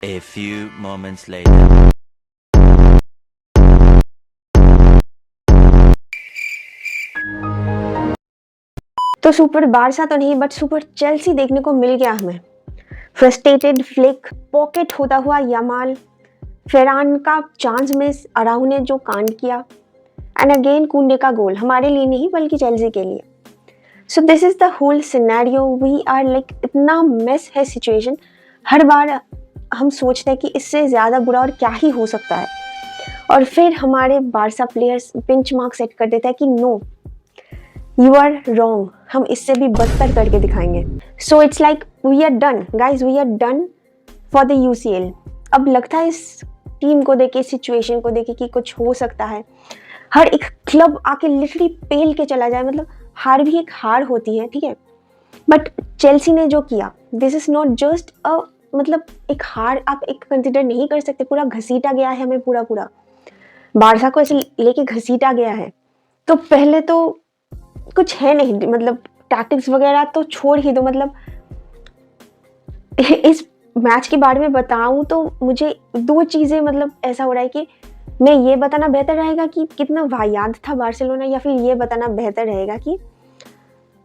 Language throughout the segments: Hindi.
A few moments later. तो सुपर बारसा तो नहीं बट सुपर चेल्सी देखने को मिल गया हमें। फ्रस्ट्रेटेड फ्लिक, पॉकेट होता हुआ यमाल, फेरान का चांस मिस, अराउ ने जो कांड किया, एंड अगेन कुंडे का गोल, हमारे लिए नहीं बल्कि चेल्सी के लिए। So this is the whole scenario, we are like, इतना मिस है सिचुएशन। हर बार हम सोचते हैं कि इससे ज़्यादा बुरा और क्या ही हो सकता है, और फिर हमारे Barça players bench mark set कर देता है कि नो, यू आर रॉन्ग, हम इससे भी बदतर करके दिखाएंगे। So it's like we are done guys, we are done for the UCL. अब लगता है इस टीम को देखे, सिचुएशन को देखे कि कुछ हो सकता है। हर एक क्लब आके लिटरली पेल के चला जाए, मतलब हार भी एक हार होती है, ठीक है, बट चेल्सी ने जो किया, this is not just a, मतलब एक हार आप एक कंसिडर नहीं कर सकते, पूरा घसीटा गया है हमें, पूरा पूरा बारसा को ऐसे लेके घसीटा गया है। तो पहले तो कुछ है नहीं, मतलब टैक्टिक्स वगैरह तो छोड़ ही दो, मतलब इस मैच के बारे में बताऊं तो मुझे दो चीज़ें, मतलब ऐसा हो रहा है कि मैं ये बताना बेहतर रहेगा कि कितना वाहियात था बार्सिलोना, या फिर ये बताना बेहतर रहेगा कि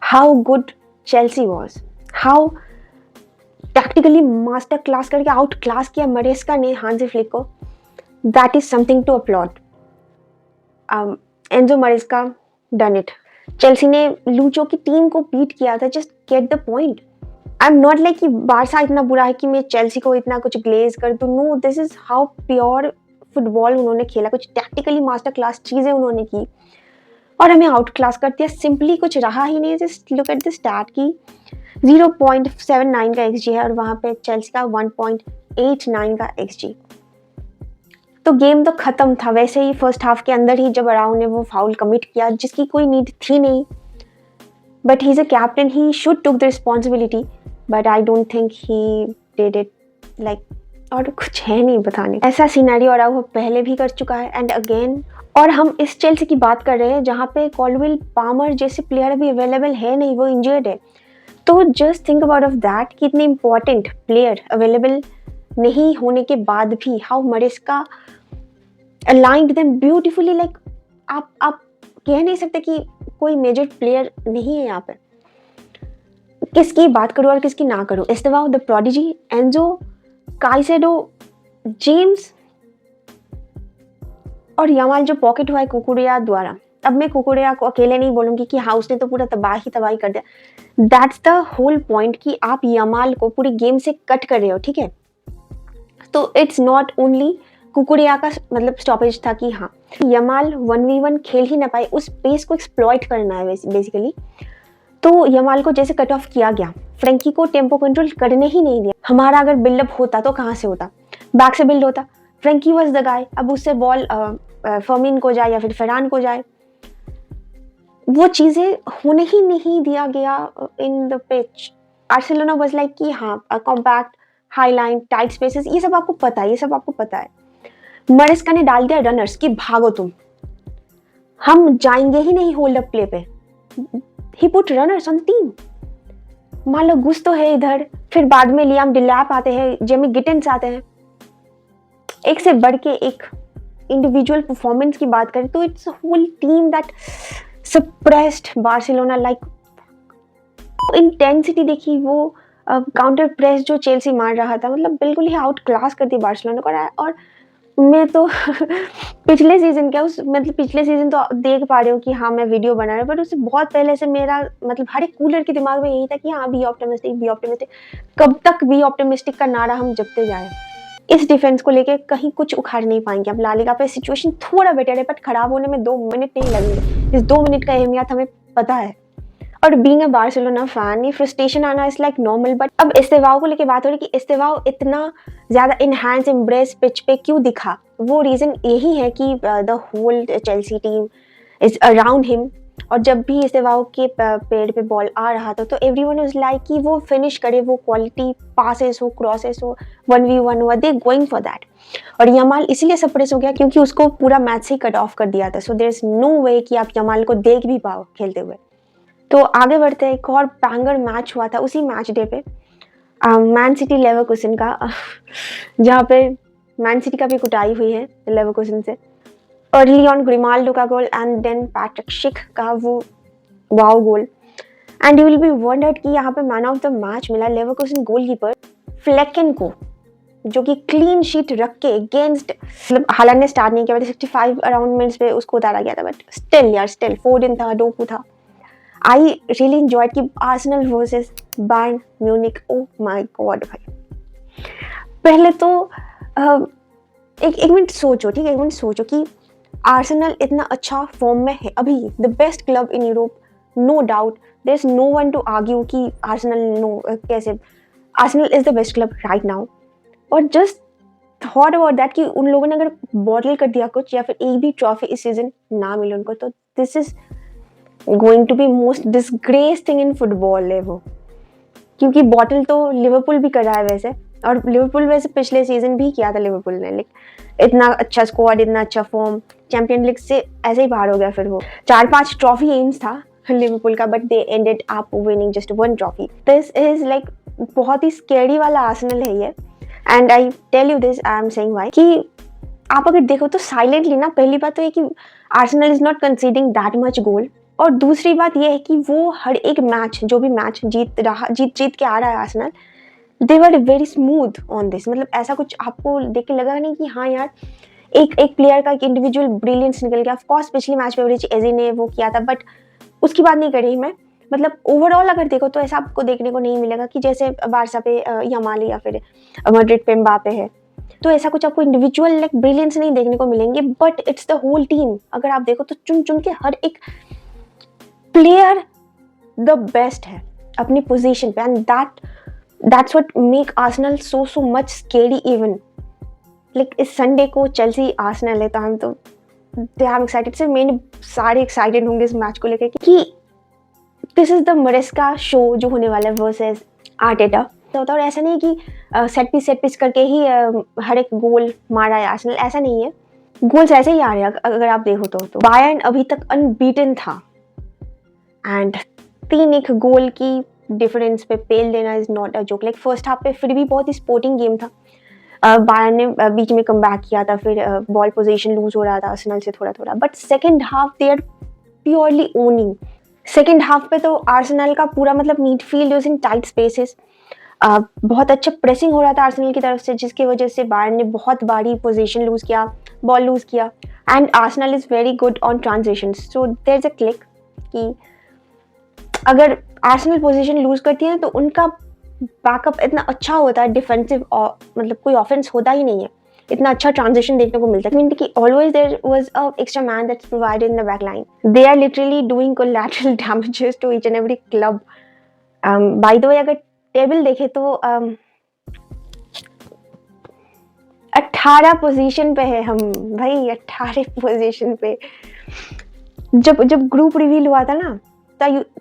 how good Chelsea was, how tactically master class करके आउट क्लास किया मरेस्का ने हांसी फ्लिक को। That is something to upload. Enzo Maresca done it. Chelsea ने लूचो की टीम को बीट किया था, just get the point. I am not like कि बारसा इतना बुरा है कि मैं चेल्सी को इतना कुछ ग्लेज कर दूं, no, this is how pure football उन्होंने खेला, कुछ टैक्टिकली मास्टर क्लास चीज़ें उन्होंने की और हमें आउट क्लास कर दिया। सिंपली कुछ रहा ही नहीं। Just look at the stat की 0.79 का एक्सजी है और वहाँ पे चेल्सी का 1.89 का एक्सजी। तो गेम तो खत्म था वैसे ही फर्स्ट हाफ के अंदर ही, जब अराउ ने वो फाउल कमिट किया जिसकी कोई नीड थी नहीं, but he is a captain, he should took the responsibility, but I don't think he did it, like, और कुछ है नहीं बताने। ऐसा सिनेरियो अराउ पहले भी कर चुका है एंड अगेन। और हम इस चेल्सी की बात कर रहे हैं जहाँ पे कॉल्डवेल पामर जैसे प्लेयर अभी अवेलेबल है नहीं, वो इंजर्ड है। तो just think about of that कि इतने इंपॉर्टेंट प्लेयर अवेलेबल नहीं होने के बाद भी how मरेस्का aligned them beautifully, like आप कह नहीं सकते कि कोई मेजर प्लेयर नहीं है यहाँ पे। किसकी बात करूँ और किसकी ना करूँ, एस्तेवाओ the prodigy, Enzo, Caicedo, James और यमाल जो पॉकेट हुआ है कुकुरेया द्वारा। अब मैं कुकुरेया को अकेले नहीं बोलूँगी कि हाँ उसने तो पूरा तबाही कर दिया। दैट्स द होल पॉइंट कि आप यमाल को पूरी गेम से कट कर रहे हो, ठीक है। तो इट्स नॉट ओनली कुकुरेया का मतलब स्टॉपेज था कि हाँ यमाल 1v1 खेल ही ना पाए, उस पेस को एक्सप्लॉइट करना है बेसिकली। तो यमाल को जैसे कट ऑफ किया गया, फ्रेंकी को टेम्पो कंट्रोल करने ही नहीं दिया। हमारा अगर बिल्डअप होता तो कहाँ से होता, बैक से बिल्ड होता, फ्रेंकी वाज द गाय। अब उससे बॉल फर्मीन को जाए या फिर फरहान को जाए, वो चीज़ें होने ही नहीं दिया गया in the pitch. Barcelona was like कि हाँ compact, high line, tight spaces, ये सब आपको पता है, ये सब आपको पता है। मरेस्का ने डाल दिया रनर्स कि भागो तुम, हम जाएंगे ही नहीं होल्ड अप प्ले पे। ही पुट रनर्स ऑन टीम। मान लो घुस तो है इधर, फिर बाद में लियाम डिलैप आते हैं, जेमी गिटेंस आते हैं, एक से बढ़ के एक इंडिविजुअल परफॉर्मेंस की बात करें तो it's whole team that suppressed Barcelona. Like intensity देखी, वो काउंटर प्रेस जो चेल्सी मार रहा था, मतलब बिल्कुल ही आउट क्लास कर दी बार्सिलोना को। और मैं तो पिछले सीजन क्या उस मतलब पिछले सीजन तो देख पा रही हूँ कि हाँ मैं वीडियो बना रहा हूँ, बट उससे बहुत पहले से मेरा मतलब हर एक कूलर के दिमाग में यही था कि हाँ बी ऑप्टिमिस्टिक, बी ऑप्टिमिस्टिक। कब तक बी ऑप्टिमिस्टिक का नारा हम जपते जाए। इस डिफेंस को लेके कहीं कुछ उखाड़ नहीं पाएंगे। अब लालिगा पे सिचुएशन थोड़ा बेटर है, बट खराब होने में 2 मिनट नहीं लगेंगे। इस 2 मिनट का अहमियत हमें पता है। और बीइंग अ बार्सिलोना फैन, ये फ्रस्ट्रेशन आना इज लाइक नॉर्मल। बट अब एस्तेवाओ को लेके बात हो रही कि एस्तेवाओ इतना ज़्यादा इनहैंस एम्ब्रेस पिच पे क्यों दिखा, वो रीज़न यही है कि the whole Chelsea team is around him. और जब भी एस्तेवाओ के पेड़ पे बॉल आ रहा था तो एवरीवन वाज लाइक कि वो फिनिश करे, वो क्वालिटी पासेस हो, क्रॉसेस हो, 1v1 हुआ, दे गोइंग फॉर दैट। और यमाल इसीलिए सप्रेस हो गया क्योंकि उसको पूरा मैच से ही कट ऑफ कर दिया था। सो देयर इज नो वे कि आप यमाल को देख भी पाओ खेलते हुए। तो आगे बढ़ते हैं, एक और बैंगर मैच हुआ था उसी मैच डे पे, मैन सिटी लेवरकुसन का। जहाँ पे मैन सिटी का भी कुटाई हुई है लेवरकुसन से। अर्ली ऑन ग्रिमाल्डो का goal and then Patrick Schick का वो wow goal. And you will be wondered कि यहाँ पे मैन ऑफ द मैच मिला लेवरकुसन गोलकीपर फ्लेकन को, जो कि क्लीन शीट रख के अगेंस्ट, मतलब हालांकि ने स्टार्ट नहीं किया, 65 अराउंड मिनट्स पे उसको उतारा गया था, बट स्टिल फोर्डन था, डोकू था। आई रियली एंजॉयड कि Arsenal versus Bayern Munich, oh my God भाई। पहले तो एक मिनट सोचो, ठीक है, एक मिनट सोचो कि आर्सेनल इतना अच्छा फॉर्म में है अभी, the best club in Europe, no doubt, there is no one to argue कि Arsenal is the best club right now. और जस्ट थॉट अबाउट दैट कि उन लोगों ने अगर बॉटल कर दिया कुछ या फिर एक भी ट्रॉफी इस सीजन ना मिले उनको, तो this is going to be most disgrace thing in football है वो। क्योंकि बॉटल तो लिवरपूल भी कर रहा है वैसे, और लिवरपूल वैसे पिछले सीजन भी किया था लिवरपूल ने, लेकिन इतना अच्छा स्क्वाड, इतना अच्छा फॉर्म, चैंपियन लीग से ऐसे ही बाहर हो गया। फिर वो 4-5 ट्रॉफी एम्स था लिवरपूल का, but they ended up winning just 1 trophy. This is like बहुत ही स्कैरी वाला आर्सेनल है ये। And I tell you this, I am saying why, कि आप अगर देखो तो साइलेंटली ना, पहली बात तो ये कि Arsenal is not conceding that much goal, और दूसरी बात ये है कि वो हर एक मैच, जो भी मैच जीत के आ रहा है Arsenal, they were very smooth on this. मतलब ऐसा कुछ आपको देख के लगा नहीं कि हाँ यार एक प्लेयर का एक इंडिविजुअल ब्रिलियंस निकल गया। ऑफकोर्स पिछली मैच में एजी ने वो किया था, बट उसकी बात नहीं कर रही मैं। मतलब ओवरऑल अगर देखो तो ऐसा आपको देखने को नहीं मिलेगा कि जैसे बारसा पे यमाल या फिर मैड्रिड पे एम्बापे है, तो ऐसा कुछ आपको इंडिविजुअल लाइक ब्रिलियंस नहीं देखने को मिलेंगे, but it's the whole team. अगर आप देखो तो चुन चुन के हर एक प्लेयर द बेस्ट है अपनी पोजीशन पे, and that's what make Arsenal so much scary even. Like इस संडे को चेल्सी आर्सेनल है, तो हम तो आई एम एक्साइटेड। सिर्फ मैंने सारे एक्साइटेड होंगे इस मैच को लेकर कि दिस इज द मरेस्का शो जो होने वाला है वर्सेस आर्टेटा। तो और ऐसा नहीं कि सेट पीस करके ही हर एक गोल मारा है आर्सेनल, ऐसा नहीं है। गोल्स ऐसे ही आ रहे हैं अगर आप देखो तो बायर्न अभी तक अनबीटन था, एंड 3-1 गोल की डिफरेंस पे पेल देना is not a joke. Like first half पे फिर भी बहुत ही स्पोर्टिंग गेम था, बायर्न ने बीच में कम बैक किया था, फिर बॉल पोजीशन लूज हो रहा था आर्सेनल से थोड़ा, but second half they are purely owning. Second half पे तो आर्सेनल का पूरा मतलब midfield was in tight spaces, बहुत अच्छा प्रेसिंग हो रहा था आर्सेनल की तरफ से, जिसकी वजह से बायर्न ने बहुत बारी पोजीशन लूज किया, बॉल लूज किया, and Arsenal is very good on transitions. So there is a click कि अगर आर्सेनल पोजीशन लूज करती है तो उनका बैकअप इतना अच्छा होता है डिफेंसिव, मतलब कोई ऑफेंस होता ही नहीं है, इतना अच्छा ट्रांजिशन देखने को मिलता है। मीन कि always there was a extra man that's provided in the back line. They are literally doing collateral damages to each and every club. By the way अगर टेबल देखे तो 18 पोजीशन पे है हम भाई, 18 पोजीशन पे। जब ग्रुप रिवील हुआ था ना,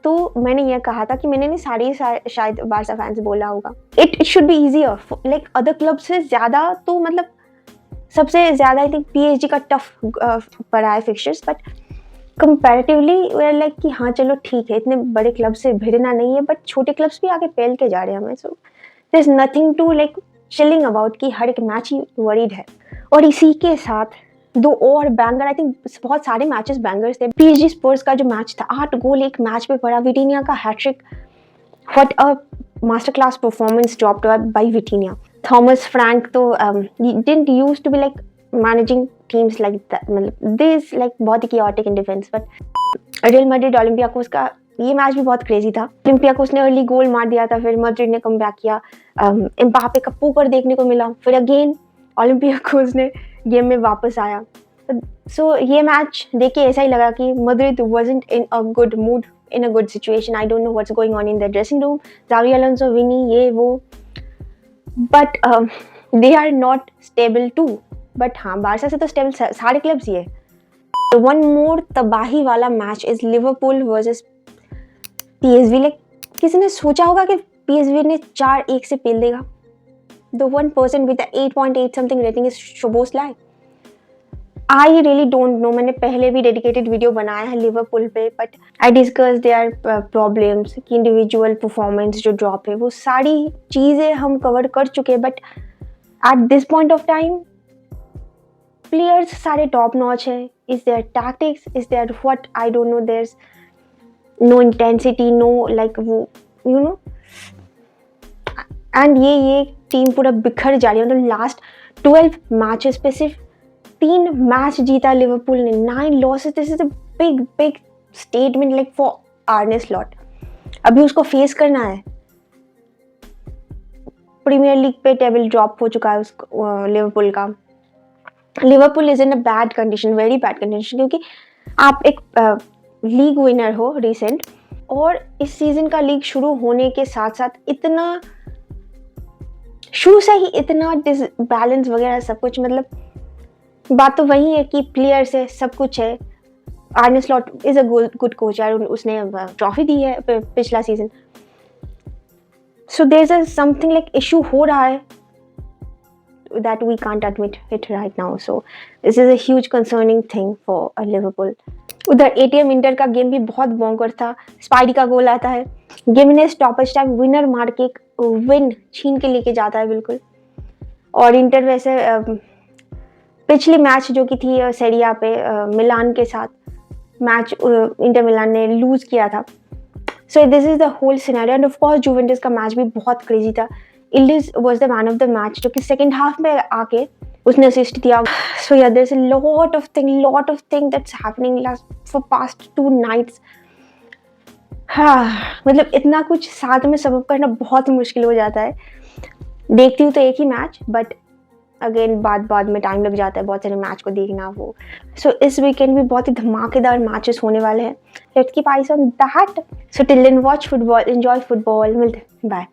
तो मैंने ये कहा था कि मैंने नहीं सारे शायद बारसा फैंस बोला होगा, it should be easier like other club से ज़्यादा। तो मतलब सबसे ज़्यादा आई थिंक पीएसजी का टफ पड़ा है fixtures, but comparatively we are like कि हाँ चलो ठीक है, इतने बड़े क्लब से भिड़ना नहीं है, बट छोटे क्लब्स भी आगे पेल के जा रहे हैं हमें। So there is nothing to like chilling about कि हर एक मैच ही वरीड है। और इसी के साथ 2 और बैंगर, आई थिंक बहुत सारे मैचेस बैंगर्स थे। पीएसजी स्पर्स का जो मैच था, 8 गोल एक मैच पे पड़ा, विटीनिया का hat trick, what a master class performance dropped by Vitinha. Thomas Frank तो didn't used to be like managing teams like that, मतलब दिस लाइक बहुत ही chaotic in defence. But Real Madrid Olympiacos का ये मैच भी बहुत क्रेजी था। ओलंपियाकोस ने अर्ली गोल मार दिया था, फिर मैड्रिड ने कम बैक किया, एम्बापे का पोकर देखने को मिला, फिर अगेन ओलंपियाकोस ने गेम में वापस आया। सो ये मैच देख के ऐसा ही लगा कि Madrid wasn't in a good mood, in a good situation. I don't know what's going on in the dressing room, ज़ावी अलोंसो, विनी, ये वो, but they are not stable too. But हाँ, बारसा से तो स्टेबल सारे क्लब्स ही है। वन मोर तबाही वाला match is Liverpool versus PSV. Like किसी ने सोचा होगा कि पीएसवी ने 4-1 से पेल देगा? The one person with the 8.8 something rating is Szoboszlai. I really don't know. मैंने पहले भी डेडिकेटेड वीडियो बनाया है लिवरपूल पे, but I discuss their problems कि इंडिविजुअल परफॉर्मेंस जो ड्रॉप है, वो सारी चीज़ें हम कवर कर चुके हैं। But at this point of time players सारे टॉप नॉच है. Is there tactics, is there what, I don't know. There is no intensity, no like वो यू नो. एंड ये टीम पूरा बिखर जा रही है. मतलब लास्ट 12 मैचेस पे सिर्फ 3 मैच जीता लिवरपूल ने, 9 losses. This is a big big statement like for आर्ने slot. अभी उसको फेस करना है. प्रीमियर लीग पे टेबल ड्रॉप हो चुका है उसको लिवरपूल का. Liverpool is in a bad condition, very bad condition, क्योंकि आप एक लीग विनर हो रिसेंट, और इस सीजन का लीग शुरू होने के साथ साथ इतना शुरू से ही इतना डिसबैलेंस वगैरह सब कुछ. मतलब बात तो वही है कि प्लेयर्स है, सब कुछ है. Arne Slot is a good coach यार, उसने ट्रॉफी दी है पिछला season. So there is something like issue हो रहा है that we can't admit it right now. So this is a huge concerning thing for Liverpool. उधर ATM इंटर का गेम भी बहुत बॉन्कर था. स्पाइडी का गोल आता है, गिमेनेस स्टॉपेज टाइम विनर मार के विन छीन के लेके जाता है बिल्कुल. और इंटर वैसे पिछली मैच जो की थी सेरिया पे मिलान के साथ मैच इंटर मिलान ने लूज किया था. So this is the whole scenario. And of course Juventus का मैच भी बहुत क्रेजी था. Yildiz was the man of the match, जो कि सेकंड हाफ में आके उसने असिस्ट दिया. So yeah there is a lot of thing that's happening for past 2 nights. हाँ, मतलब इतना कुछ साथ में सब करना बहुत मुश्किल हो जाता है. देखती हूँ तो एक ही मैच, बट अगेन बाद में टाइम लग जाता है बहुत सारे मैच को देखना वो. सो इस वीकेंड भी बहुत ही धमाकेदार मैचेस होने वाले हैं. Let's keep eyes on that. So till then watch football, enjoy football. मिलते हैं, बाय.